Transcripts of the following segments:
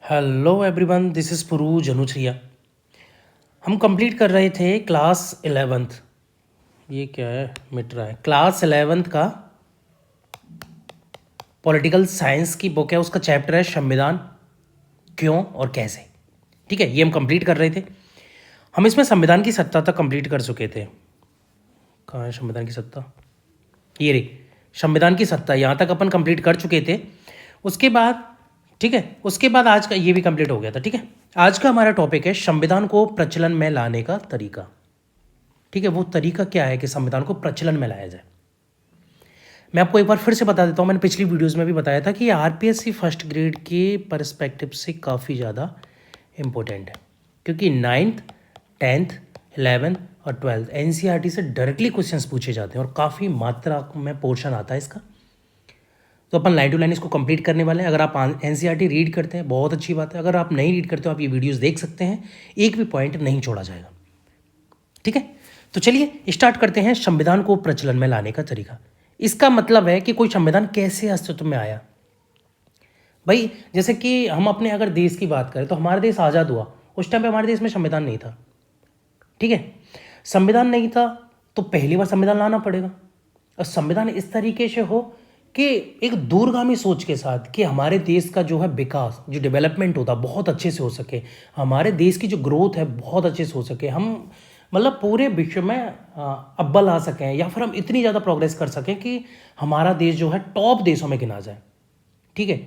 Hello everyone, this is पुरू जनुछरिया। हम complete कर रहे थे क्लास 11th। ये क्या है, मिट रहा है। क्लास 11th का पॉलिटिकल साइंस की बुक है, उसका चैप्टर है संविधान क्यों और कैसे। ठीक है, ये हम कंप्लीट कर रहे थे। हम इसमें संविधान की सत्ता तक कंप्लीट कर चुके थे। कहाँ है संविधान की सत्ता? ये रे, संविधान की सत्ता यहाँ तक अपन कंप्लीट कर चुके थे। उसके बाद ठीक है, उसके बाद आज का ये भी कंप्लीट हो गया था। ठीक है, आज का हमारा टॉपिक है संविधान को प्रचलन में लाने का तरीका। ठीक है, वो तरीका क्या है कि संविधान को प्रचलन में लाया जाए। मैं आपको एक बार फिर से बता देता हूँ, मैंने पिछली वीडियोस में भी बताया था कि ये आरपीएससी फर्स्ट ग्रेड के परस्पेक्टिव से काफ़ी ज़्यादा इम्पोर्टेंट है, क्योंकि 9th 10th 11th और 12th एनसीईआरटी से डायरेक्टली क्वेश्चंस पूछे जाते हैं और काफ़ी मात्रा में पोर्शन आता है इसका। तो अपन लाइन टू लाइन इसको कंप्लीट करने वाले हैं। अगर आप एनसीईआरटी रीड करते हैं बहुत अच्छी बात है, अगर आप नहीं रीड करते हो आप ये वीडियोस देख सकते हैं, एक भी पॉइंट नहीं छोड़ा जाएगा। ठीक है, तो चलिए स्टार्ट करते हैं संविधान को प्रचलन में लाने का तरीका। इसका मतलब है कि कोई संविधान कैसे अस्तित्व में आया। भाई जैसे कि हम अपने अगर देश की बात करें तो हमारा देश आज़ाद हुआ, उस टाइम पे हमारे देश में संविधान नहीं था। ठीक है, संविधान नहीं था तो पहली बार संविधान लाना पड़ेगा। और संविधान इस तरीके से हो कि एक दूरगामी सोच के साथ कि हमारे देश का जो है विकास, जो डेवलपमेंट होता बहुत अच्छे से हो सके, हमारे देश की जो ग्रोथ है बहुत अच्छे से हो सके, हम मतलब पूरे विश्व में अव्वल आ सकें, या फिर हम इतनी ज़्यादा प्रोग्रेस कर सकें कि हमारा देश जो है टॉप देशों में गिना जाए। ठीक है,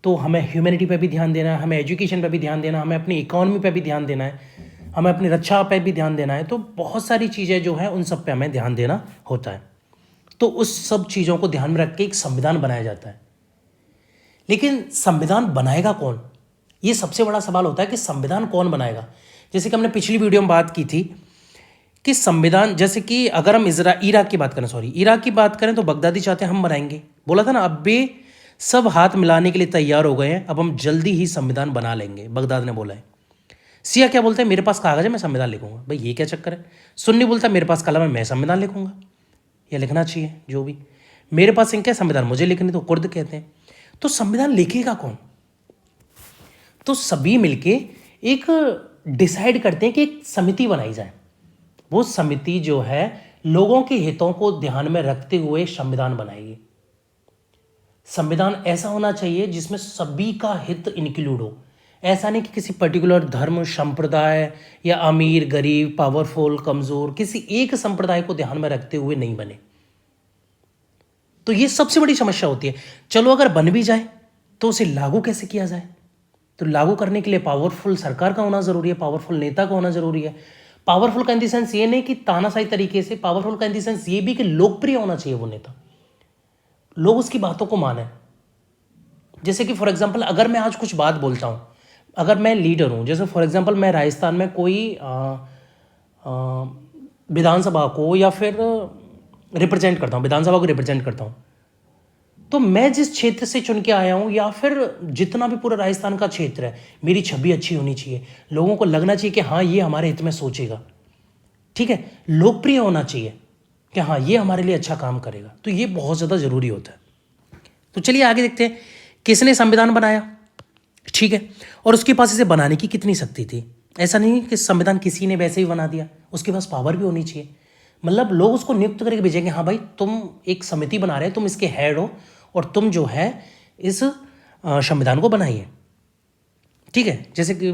तो हमें ह्यूमैनिटी पे भी ध्यान देना है, हमें एजुकेशन पे भी ध्यान देना है, हमें अपनी इकोनॉमी पे भी ध्यान देना है, हमें अपनी रक्षा पे भी ध्यान देना है। तो बहुत सारी चीज़ें जो हैं उन सब पे हमें ध्यान देना होता है। तो उस सब चीज़ों को ध्यान में रख के एक संविधान बनाया जाता है। लेकिन संविधान बनाएगा कौन, ये सबसे बड़ा सवाल होता है कि संविधान कौन बनाएगा। जैसे कि हमने पिछली वीडियो में बात की थी कि संविधान, जैसे कि अगर हम इराक की बात करें, इराक की बात करें तो बगदादी चाहते हैं हम बनाएंगे, बोला था ना। अब भी सब हाथ मिलाने के लिए तैयार हो गए हैं, अब हम जल्दी ही संविधान बना लेंगे, बगदाद ने बोला है। सिया क्या बोलते हैं, मेरे पास कागज है मैं संविधान लिखूंगा। भाई ये क्या चक्कर है। सुन्नी बोलता है मेरे पास कलम है मैं संविधान लिखूंगा, या लिखना चाहिए जो भी। मेरे पास इंक है संविधान मुझे लिखने तो कुर्द कहते हैं। तो संविधान लिखेगा कौन? तो सभी मिलके एक डिसाइड करते हैं कि एक समिति बनाई जाए। वो समिति जो है लोगों के हितों को ध्यान में रखते हुए संविधान बनाएगी। संविधान ऐसा होना चाहिए जिसमें सभी का हित इंक्लूड हो। ऐसा नहीं कि किसी पर्टिकुलर धर्म, संप्रदाय या अमीर गरीब, पावरफुल कमजोर, किसी एक संप्रदाय को ध्यान में रखते हुए नहीं बने। तो ये सबसे बड़ी समस्या होती है। चलो अगर बन भी जाए तो उसे लागू कैसे किया जाए। तो लागू करने के लिए पावरफुल सरकार का होना जरूरी है, पावरफुल नेता का होना जरूरी है। पावरफुल का इन द सेंस ये नहीं कि तानाशाही तरीके से, पावरफुल का इन द सेंस ये भी कि लोकप्रिय होना चाहिए वो नेता, लोग उसकी बातों को माने। जैसे कि फॉर एग्जांपल अगर मैं आज कुछ बात बोलता हूँ, अगर मैं लीडर हूँ, जैसे फॉर एग्जांपल मैं राजस्थान में कोई विधानसभा को या फिर रिप्रेजेंट करता हूँ, विधानसभा को रिप्रेजेंट करता हूँ, तो मैं जिस क्षेत्र से चुन के आया हूँ या फिर जितना भी पूरा राजस्थान का क्षेत्र है, मेरी छवि अच्छी होनी चाहिए, लोगों को लगना चाहिए कि हाँ ये हमारे हित में सोचेगा। ठीक है, लोकप्रिय होना चाहिए कि हाँ ये हमारे लिए अच्छा काम करेगा। तो ये बहुत ज़्यादा ज़रूरी होता है। तो चलिए आगे देखते हैं किसने संविधान बनाया। ठीक है, और उसके पास इसे बनाने की कितनी शक्ति थी। ऐसा नहीं कि संविधान किसी ने वैसे ही बना दिया, उसके पास पावर भी होनी चाहिए। मतलब लोग उसको नियुक्त करके भेजेंगे, हाँ भाई तुम एक समिति बना रहे हो, तुम इसके हेड हो और तुम जो है इस संविधान को बनाइए। ठीक है, जैसे कि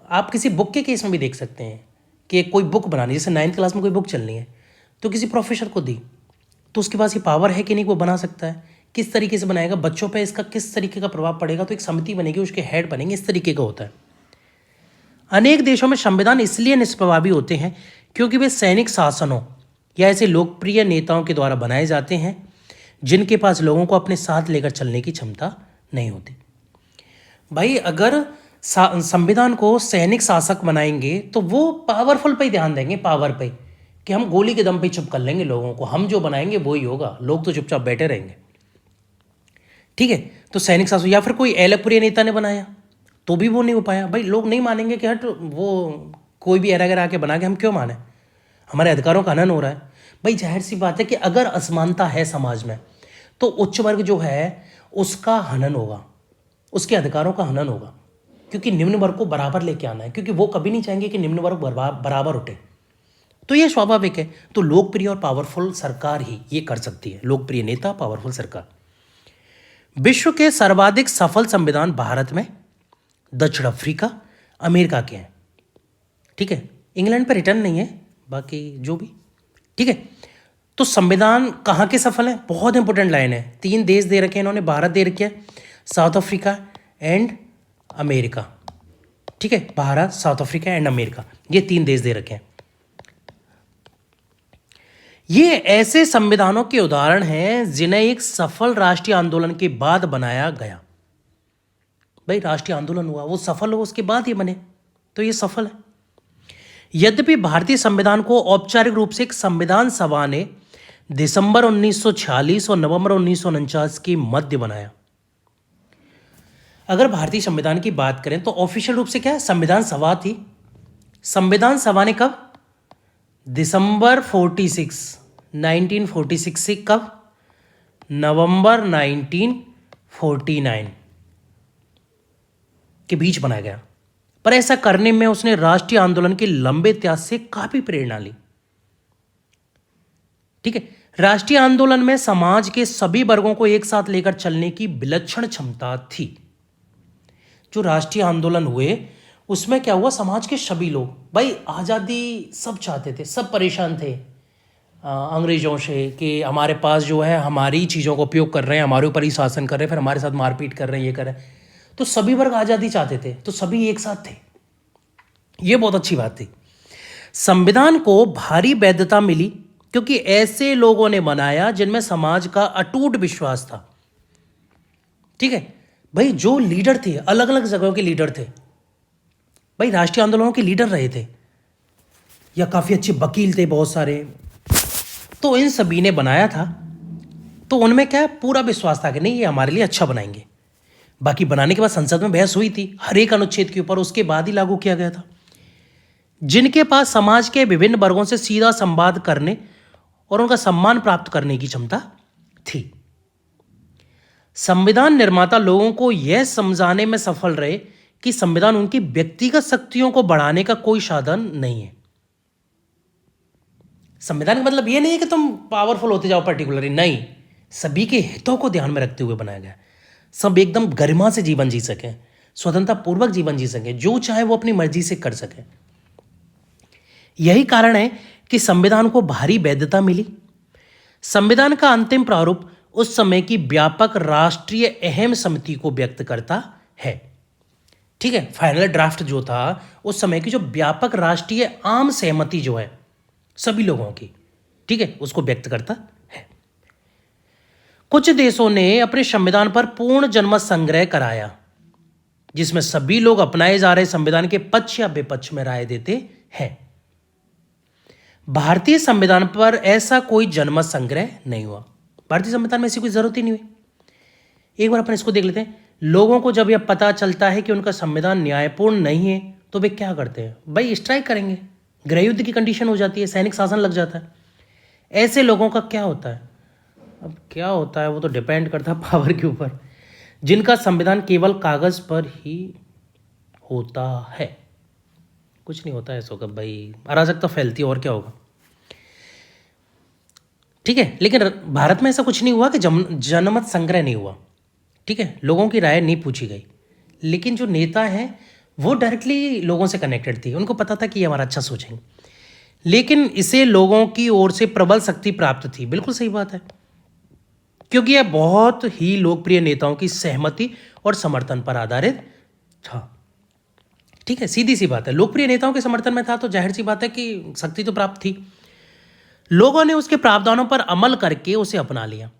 आप किसी बुक के केस में भी देख सकते हैं कि कोई बुक बनानी, जैसे 9th क्लास में कोई बुक चलनी है तो किसी प्रोफेसर को दी, तो उसके पास ये पावर है कि नहीं, वो बना सकता है। किस तरीके से बनाएगा, बच्चों पे इसका किस तरीके का प्रभाव पड़ेगा, तो एक समिति बनेगी, उसके हेड बनेंगे, इस तरीके का होता है। अनेक देशों में संविधान इसलिए निष्प्रभावी होते हैं क्योंकि वे सैनिक शासनों या ऐसे लोकप्रिय नेताओं के द्वारा बनाए जाते हैं जिनके पास लोगों को अपने साथ लेकर चलने की क्षमता नहीं होती। भाई अगर संविधान को सैनिक शासक बनाएंगे तो वो पावरफुल पे ही ध्यान देंगे, पावर पे, कि हम गोली के दम पे चुप कर लेंगे लोगों को, हम जो बनाएंगे वो ही होगा, लोग तो चुपचाप बैठे रहेंगे। ठीक है, तो सैनिक शासन, या फिर कोई एलपुरी नेता ने बनाया तो भी वो नहीं हो पाया। भाई लोग नहीं मानेंगे कि हट वो कोई भी एरा आके बना के हम क्यों माने, हमारे अधिकारों का हनन हो रहा है। भाई जाहिर सी बात है कि अगर असमानता है समाज में तो उच्च वर्ग जो है उसका हनन होगा, उसके अधिकारों का हनन होगा। क्योंकि निम्न वर्ग को बराबर लेके आना है, क्योंकि वो कभी नहीं चाहेंगे कि निम्न वर्ग बराबर उठे। तो ये स्वाभाविक है। तो लोकप्रिय और पावरफुल सरकार ही ये कर सकती है, लोकप्रिय नेता, पावरफुल सरकार। विश्व के सर्वाधिक सफल संविधान भारत में, दक्षिण अफ्रीका, अमेरिका के हैं। ठीक है, इंग्लैंड पर रिटर्न नहीं है, बाकी जो भी। ठीक है, तो संविधान कहाँ के सफल है? बहुत इंपॉर्टेंट लाइन है। 3 देश दे रखे हैं इन्होंने, भारत दे रखे है, साउथ अफ्रीका एंड अमेरिका। ठीक है, Bharat, south Africa and America, ये 3 देश दे रखे हैं। ये ऐसे संविधानों के उदाहरण हैं जिन्हें एक सफल राष्ट्रीय आंदोलन के बाद बनाया गया। भाई राष्ट्रीय आंदोलन हुआ, वो सफल हो, उसके बाद ये बने, तो ये सफल है। यद्यपि भारतीय संविधान को औपचारिक रूप से एक संविधान सभा ने दिसंबर 1946 और नवंबर 1949 के मध्य बनाया। अगर भारतीय संविधान की बात करें तो ऑफिशियल रूप से क्या है? संविधान सभा थी। संविधान सभा ने कब? दिसंबर 1946 से कब? नवंबर 1949 के बीच बनाया गया। पर ऐसा करने में उसने राष्ट्रीय आंदोलन के लंबे इतिहास से काफी प्रेरणा ली। ठीक है, राष्ट्रीय आंदोलन में समाज के सभी वर्गों को एक साथ लेकर चलने की विलक्षण क्षमता थी। जो राष्ट्रीय आंदोलन हुए उसमें क्या हुआ? समाज के सभी लोग, भाई आज़ादी सब चाहते थे, सब परेशान थे अंग्रेजों से कि हमारे पास जो है हमारी चीज़ों का उपयोग कर रहे हैं, हमारे ऊपर ही शासन कर रहे हैं, फिर हमारे साथ मारपीट कर रहे हैं, ये कर रहे हैं। तो सभी वर्ग आज़ादी चाहते थे, तो सभी एक साथ थे। ये बहुत अच्छी बात थी। संविधान को भारी वैधता मिली क्योंकि ऐसे लोगों ने बनाया जिनमें समाज का अटूट विश्वास था। ठीक है भाई, जो लीडर थे, अलग अलग जगहों के लीडर थे, भाई राष्ट्रीय आंदोलनों के लीडर रहे थे, या काफ़ी अच्छे वकील थे बहुत सारे, तो इन सभी ने बनाया था। तो उनमें क्या पूरा विश्वास था कि नहीं ये हमारे लिए अच्छा बनाएंगे। बाकी बनाने के बाद संसद में बहस हुई थी हर एक अनुच्छेद के ऊपर, उसके बाद ही लागू किया गया था। जिनके पास समाज के विभिन्न वर्गों से सीधा संवाद करने और उनका सम्मान प्राप्त करने की क्षमता थी। संविधान निर्माता लोगों को यह समझाने में सफल रहे कि संविधान उनकी व्यक्तिगत शक्तियों को बढ़ाने का कोई साधन नहीं है। संविधान का मतलब यह नहीं है कि तुम पावरफुल होते जाओ पर्टिकुलरली, नहीं, सभी के हितों को ध्यान में रखते हुए बनाया गया। सब एकदम गरिमा से जीवन जी सकें, स्वतंत्रता पूर्वक जीवन जी सकें, जो चाहे वो अपनी मर्जी से कर सकें। यही कारण है कि संविधान को भारी वैधता मिली। संविधान का अंतिम प्रारूप उस समय की व्यापक राष्ट्रीय अहम समिति को व्यक्त करता है। ठीक है, फाइनल ड्राफ्ट जो था उस समय की जो व्यापक राष्ट्रीय आम सहमति जो है सभी लोगों की, ठीक है, उसको व्यक्त करता है। कुछ देशों ने अपने संविधान पर पूर्ण जनमत संग्रह कराया जिसमें सभी लोग अपनाए जा रहे संविधान के पक्ष या विपक्ष में राय देते हैं। भारतीय संविधान पर ऐसा कोई जनमत संग्रह नहीं हुआ। भारतीय संविधान में ऐसी कोई जरूरत ही नहीं हुई। एक बार अपन इसको देख लेते हैं। लोगों को जब यह पता चलता है कि उनका संविधान न्यायपूर्ण नहीं है तो वे क्या करते हैं? भाई स्ट्राइक करेंगे, गृहयुद्ध की कंडीशन हो जाती है, सैनिक शासन लग जाता है। ऐसे लोगों का क्या होता है? अब क्या होता है वो तो डिपेंड करता है पावर के ऊपर। जिनका संविधान केवल कागज पर ही होता है, कुछ नहीं होता है सो कब भाई अराजकता फैलती है और क्या होगा। ठीक है, लेकिन भारत में ऐसा कुछ नहीं हुआ कि जनमत संग्रह नहीं हुआ। ठीक है, लोगों की राय नहीं पूछी गई, लेकिन जो नेता हैं वो डायरेक्टली लोगों से कनेक्टेड थी, उनको पता था कि ये हमारा अच्छा सोचेंगे, लेकिन इसे लोगों की ओर से प्रबल शक्ति प्राप्त थी। बिल्कुल सही बात है, क्योंकि यह बहुत ही लोकप्रिय नेताओं की सहमति और समर्थन पर आधारित था। ठीक है, सीधी सी बात है, लोकप्रिय नेताओं के समर्थन में था तो जाहिर सी बात है कि शक्ति तो प्राप्त थी। लोगों ने उसके प्रावधानों पर अमल करके उसे अपना लिया।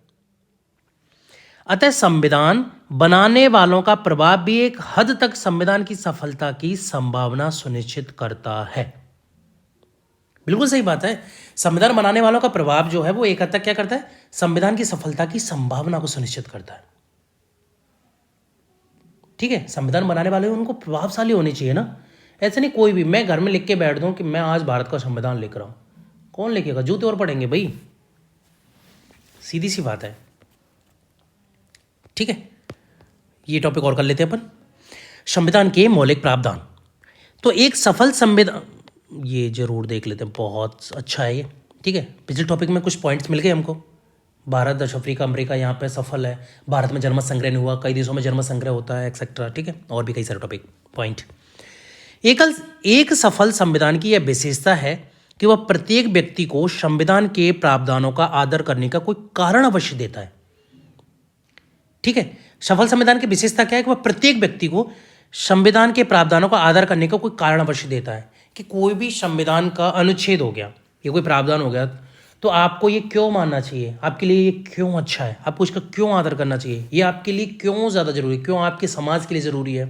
अतः संविधान बनाने वालों का प्रभाव भी एक हद तक संविधान की सफलता की संभावना सुनिश्चित करता है। बिल्कुल सही बात है, संविधान बनाने वालों का प्रभाव जो है वो एक हद तक क्या करता है? संविधान की सफलता की संभावना को सुनिश्चित करता है। ठीक है, संविधान बनाने वाले उनको प्रभावशाली होने चाहिए ना। ऐसे नहीं कोई भी मैं घर में लिख के बैठ दूं कि मैं आज भारत का संविधान लिख रहा हूं, कौन लिखेगा? जूते और पड़ेंगे भाई, सीधी सी बात है। ठीक है, ये टॉपिक और कर लेते हैं अपन। संविधान के मौलिक प्रावधान। तो एक सफल संविधान, ये जरूर देख लेते हैं, बहुत अच्छा है ये। ठीक है, पिछले टॉपिक में कुछ पॉइंट्स मिल गए हमको। भारत, दक्षिण अफ्रीका, अमेरिका यहाँ पे सफल है। भारत में जनमत संग्रह नहीं हुआ, कई देशों में जनमत संग्रह होता है, एक्सेट्रा। ठीक है, और भी कई सारे टॉपिक पॉइंट। एक सफल संविधान की यह विशेषता है कि वह प्रत्येक व्यक्ति को संविधान के प्रावधानों का आदर करने का कोई कारण अवश्य देता है। ठीक है, सफल संविधान की विशेषता क्या है कि वह प्रत्येक व्यक्ति को संविधान के प्रावधानों का आदर करने का कोई कारण अवश्य देता है। कि कोई भी संविधान का अनुच्छेद हो गया, ये कोई प्रावधान हो गया, तो आपको ये क्यों मानना चाहिए, आपके लिए ये क्यों अच्छा है, आपको इसका क्यों आदर करना चाहिए, ये आपके लिए क्यों ज़्यादा जरूरी है, क्यों आपके समाज के लिए ज़रूरी है,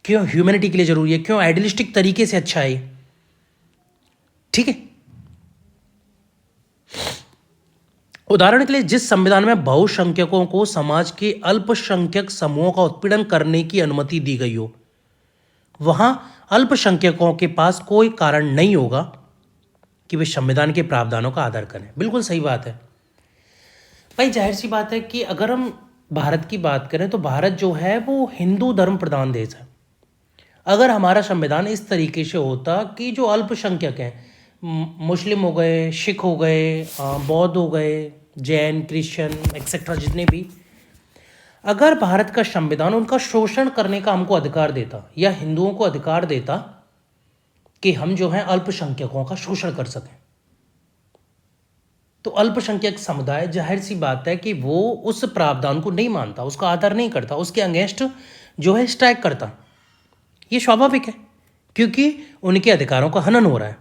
क्यों ह्यूमैनिटी के लिए ज़रूरी है, क्यों आइडियलिस्टिक तरीके से अच्छा है। ठीक है, उदाहरण के लिए जिस संविधान में बहुसंख्यकों को समाज के अल्पसंख्यक समूहों का उत्पीड़न करने की अनुमति दी गई हो, वहां अल्पसंख्यकों के पास कोई कारण नहीं होगा कि वे संविधान के प्रावधानों का आदर करें। बिल्कुल सही बात है भाई, जाहिर सी बात है कि अगर हम भारत की बात करें तो भारत जो है वो हिंदू धर्म प्रधान देश है। अगर हमारा संविधान इस तरीके से होता कि जो अल्पसंख्यक हैं, मुस्लिम हो गए, सिख हो गए, बौद्ध हो गए, जैन, क्रिश्चियन, एक्सेट्रा, जितने भी, अगर भारत का संविधान उनका शोषण करने का हमको अधिकार देता या हिंदुओं को अधिकार देता कि हम जो है अल्पसंख्यकों का शोषण कर सकें, तो अल्पसंख्यक समुदाय जाहिर सी बात है कि वो उस प्रावधान को नहीं मानता, उसका आदर नहीं करता, उसके अगेंस्ट जो है स्ट्राइक करता। ये स्वाभाविक है क्योंकि उनके अधिकारों का हनन हो रहा है।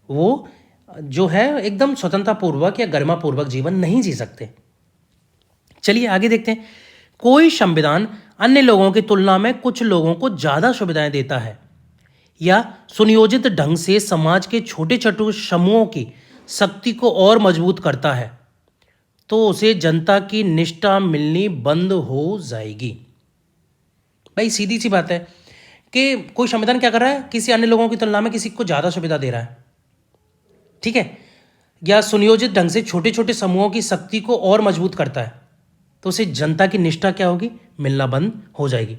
वो जो है एकदम स्वतंत्रता पूर्वक या गरिमा पूर्वक जीवन नहीं जी सकते। चलिए आगे देखते हैं। कोई संविधान अन्य लोगों की तुलना में कुछ लोगों को ज़्यादा सुविधाएं देता है या सुनियोजित ढंग से समाज के छोटे छोटे समूहों की शक्ति को और मजबूत करता है, तो उसे जनता की निष्ठा मिलनी बंद हो जाएगी। भाई सीधी सी बात है कि कोई संविधान क्या कर रहा है, किसी अन्य लोगों की तुलना में किसी को ज़्यादा सुविधा दे रहा है, ठीक है, या सुनियोजित ढंग से छोटे छोटे समूहों की शक्ति को और मजबूत करता है, तो उसे जनता की निष्ठा क्या होगी, मिलना बंद हो जाएगी।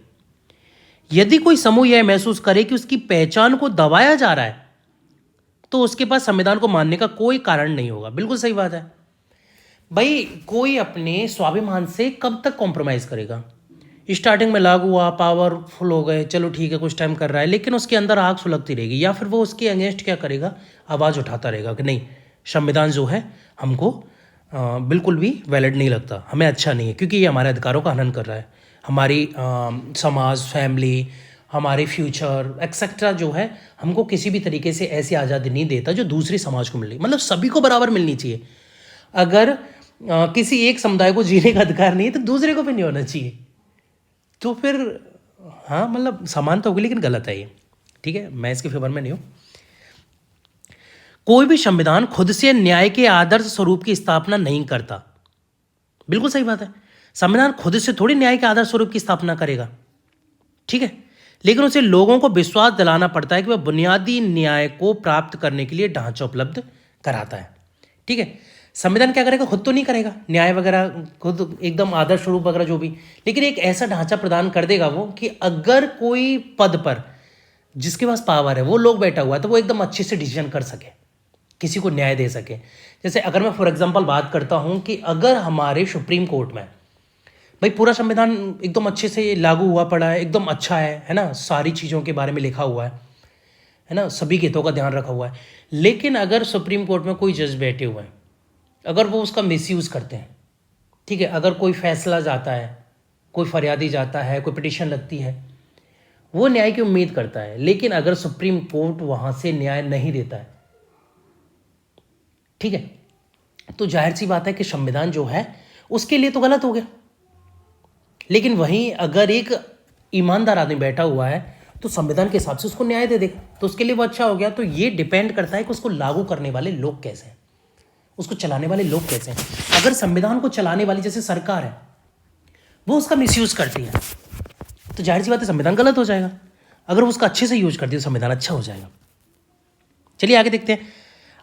यदि कोई समूह यह महसूस करे कि उसकी पहचान को दबाया जा रहा है, तो उसके पास संविधान को मानने का कोई कारण नहीं होगा। बिल्कुल सही बात है भाई, कोई अपने स्वाभिमान से कब तक कॉम्प्रोमाइज करेगा। स्टार्टिंग में लागू हुआ, पावरफुल हो गए, चलो ठीक है, कुछ टाइम कर रहा है, लेकिन उसके अंदर आग सुलगती रहेगी, या फिर वो उसके अगेंस्ट क्या करेगा, आवाज़ उठाता रहेगा कि नहीं, संविधान जो है हमको बिल्कुल भी वैलिड नहीं लगता, हमें अच्छा नहीं है, क्योंकि ये हमारे अधिकारों का हनन कर रहा है, हमारी समाज, फैमिली, हमारे फ्यूचर एक्सेट्रा जो है हमको किसी भी तरीके से ऐसी आज़ादी नहीं देता जो दूसरी समाज को मिल रही। मतलब सभी को बराबर मिलनी चाहिए। अगर किसी एक समुदाय को जीने का अधिकार नहीं है तो दूसरे को भी नहीं होना चाहिए। तो फिर हाँ, मतलब समान तो होगी लेकिन गलत है ये। ठीक है, मैं इसके फेवर में नहीं हूँ। कोई भी संविधान खुद से न्याय के आदर्श स्वरूप की स्थापना नहीं करता। बिल्कुल सही बात है, संविधान खुद से थोड़ी न्याय के आदर्श स्वरूप की स्थापना करेगा, ठीक है, लेकिन उसे लोगों को विश्वास दिलाना पड़ता है कि वह बुनियादी न्याय को प्राप्त करने के लिए ढांचा उपलब्ध कराता है। ठीक है, संविधान क्या करेगा, खुद तो नहीं करेगा न्याय वगैरह, खुद एकदम आदर्श स्वरूप वगैरह जो भी, लेकिन एक ऐसा ढांचा प्रदान कर देगा वो कि अगर कोई पद पर जिसके पास पावर है वो लोग बैठा हुआ है तो वो एकदम अच्छे से डिसीजन कर सके, किसी को न्याय दे सके। जैसे अगर मैं फॉर एग्जांपल बात करता हूं कि अगर हमारे सुप्रीम कोर्ट में भाई पूरा संविधान एकदम अच्छे से लागू हुआ पड़ा है, एकदम अच्छा है ना, सारी चीज़ों के बारे में लिखा हुआ है ना, सभी हितों का ध्यान रखा हुआ है, लेकिन अगर सुप्रीम कोर्ट में कोई जज बैठे हुए हैं, अगर वो उसका मिसयूज़ करते हैं, ठीक है, अगर कोई फैसला जाता है, कोई फरियादी जाता है, कोई पिटीशन लगती है, वो न्याय की उम्मीद करता है, लेकिन अगर सुप्रीम कोर्ट वहाँ से न्याय नहीं देता है, ठीक है, तो जाहिर सी बात है कि संविधान जो है उसके लिए तो गलत हो गया। लेकिन वहीं अगर एक ईमानदार आदमी बैठा हुआ है तो संविधान के हिसाब से उसको न्याय दे देगा, तो उसके लिए वो अच्छा हो गया। तो ये डिपेंड करता है कि उसको लागू करने वाले लोग कैसे हैं, उसको चलाने वाले लोग कैसे हैं। अगर संविधान को चलाने वाली जैसे सरकार है वो उसका मिसयूज करती है तो जाहिर सी बात है संविधान गलत हो जाएगा। अगर वो उसका अच्छे से यूज करती है तो संविधान अच्छा हो जाएगा। चलिए आगे देखते हैं।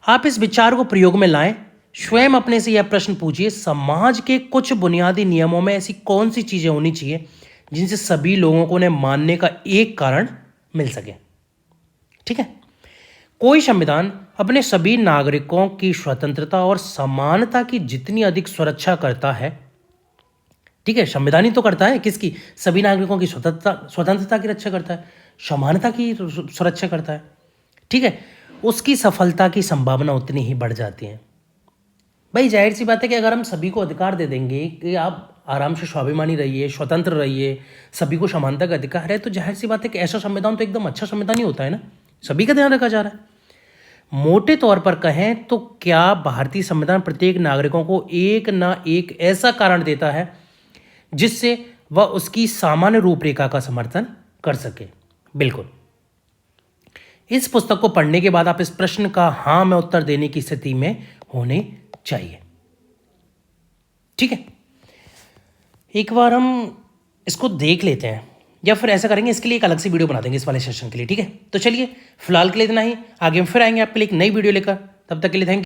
आप इस विचार को प्रयोग में लाएं, स्वयं अपने से यह प्रश्न पूछिए, समाज के कुछ बुनियादी नियमों में ऐसी कौन सी चीजें होनी चाहिए जिनसे सभी लोगों को उन्हें मानने का एक कारण मिल सके। ठीक है, कोई संविधान अपने सभी नागरिकों की स्वतंत्रता और समानता की जितनी अधिक सुरक्षा करता है, ठीक है, संविधान ही तो करता है, किसकी? सभी नागरिकों की स्वतंत्रता की रक्षा करता है, समानता की सुरक्षा करता है, ठीक है, उसकी सफलता की संभावना उतनी ही बढ़ जाती है। भाई जाहिर सी बात है कि अगर हम सभी को अधिकार दे देंगे कि आप आराम से स्वाभिमानी रहिए, स्वतंत्र रहिए, सभी को समानता का अधिकार है, तो जाहिर सी बात है कि ऐसा संविधान तो एकदम अच्छा संविधान ही होता है ना, सभी का ध्यान रखा जा रहा है। मोटे तौर पर कहें तो क्या भारतीय संविधान प्रत्येक नागरिकों को एक ना एक ऐसा कारण देता है जिससे वह उसकी सामान्य रूपरेखा का समर्थन कर सके? बिल्कुल। इस पुस्तक को पढ़ने के बाद आप इस प्रश्न का हां में उत्तर देने की स्थिति में होने चाहिए। ठीक है, एक बार हम इसको देख लेते हैं, या फिर ऐसा करेंगे, इसके लिए एक अलग से वीडियो बना देंगे इस वाले सेशन के लिए। ठीक है, तो चलिए फिलहाल के लिए इतना ही, आगे हम फिर आएंगे आपके लिए एक नई वीडियो लेकर। तब तक के लिए थैंक यू।